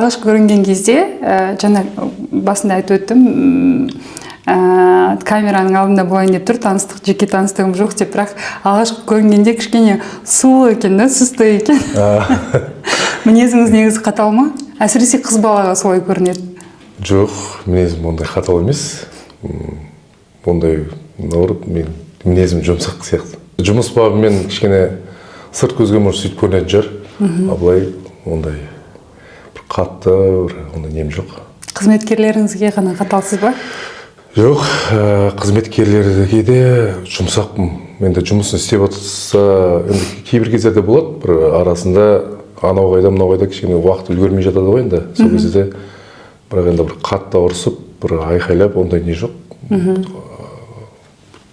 алғашқы көрінген кезде жаңа басында айтып өттім, камераның алдында болайын деп тұр, жеке таныстығым жоқ деп, бірақ алғашқы көрінгенде кішкене суық екен, сұсты екен. Мінезіңіз негізі қатал ма? Әсіресе қыз балаға солай көрінеді. Жоқ, мінезім ондай қатал емес. Ондай, наоборот, мен мінезім жұмсақ сияқты. Жұмыс бабымен кішкене сырт көзге может сөйтіп көрінетін шығар. Абылай ондай бір қатты, ондай нем жоқ. Қызметкерлеріңізге ғана қаталсыз ба? Жоқ, қызметкерлерге де жұмсақпын. Енді жұмысын істеп отырса, кейбір кездерде болады, бір арасында анау қайда, мынау қайда кішкене уақыт үлгермей жатады ғой енді. Сол кезде бірақ енді бір қатты ұрысып, бір айқайлап, ондай не жоқ.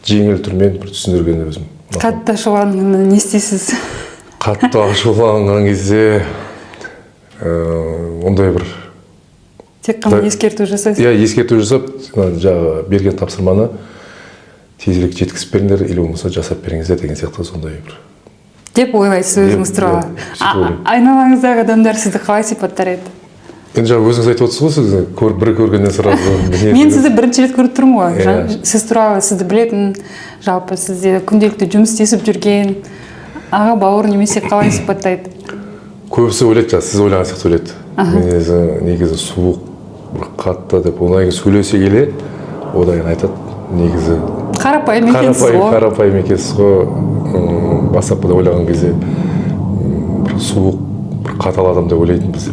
Жеңіл түрмен бір түсіндіргенде өзім. Қатты ашуланғанда не істейсіз? Қатты ашуланған кезде ондай бір тек қана ескерту жасайсыз? Иә, ескерту жасап, жаңағы берген тапсырманы тезірек жеткізіп беріңдер, или болмаса жасап беріңіздер деген сияқты сондай бір. Деп ойлайсыз өзіңіз туралы. Айналаңыздағы адамдар сізді қалай сипаттар еді? Енді жаңа өзіңіз айтып отырсыз ғой, сіз бір көргеннен сразу. Мен сізді бірінші рет көріп тұрмын ғой. Сіз туралы сізді білетін, жалпы сізде күнделікті жұмыс істесіп жүрген аға бауыр немесе қалай сипаттайды? Көбісі ойлайды, сіз ойлаған сияқты ойлайды. Мен негізі суық, бір қатты деп, одан кейін сөйлесе келе, одан кейін айтады, негізі қарапайым екенсіз ғой. Қарапайым екенсіз ғой. Бастапқыда ойлаған кезде бір суық, бір қатал адам деп ойлайтын біз.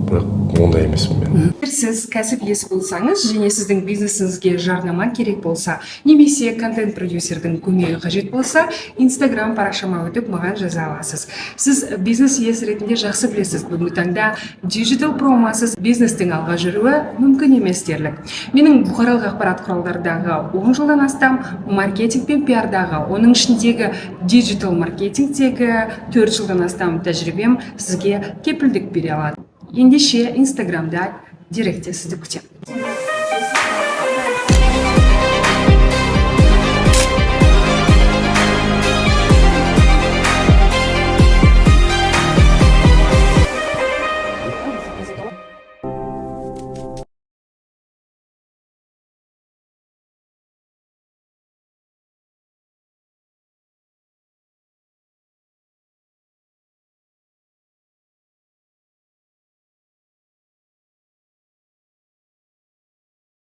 Бірақ ондай емеспін мен. Сіз кәсіп иесі болсаңыз, және сіздің бизнесіңізге жарнама керек болса, немесе контент продюсердің көмегі қажет болса, Instagram парақшама өтіп маған жаза аласыз. Сіз бизнес иесі ретінде жақсы білесіз, бүгінгі таңда диджитал промасыз бизнестің алға жүруі мүмкін емес дерлік. Менің бұқаралық ақпарат құралдардағы 10 жылдан астам маркетинг пен пиардағы, оның ішіндегі диджитал маркетингтегі 4 жылдан астам тәжірибем сізге кепілдік бере алады. Ендеше Инстаграмда директте сізді күтемін.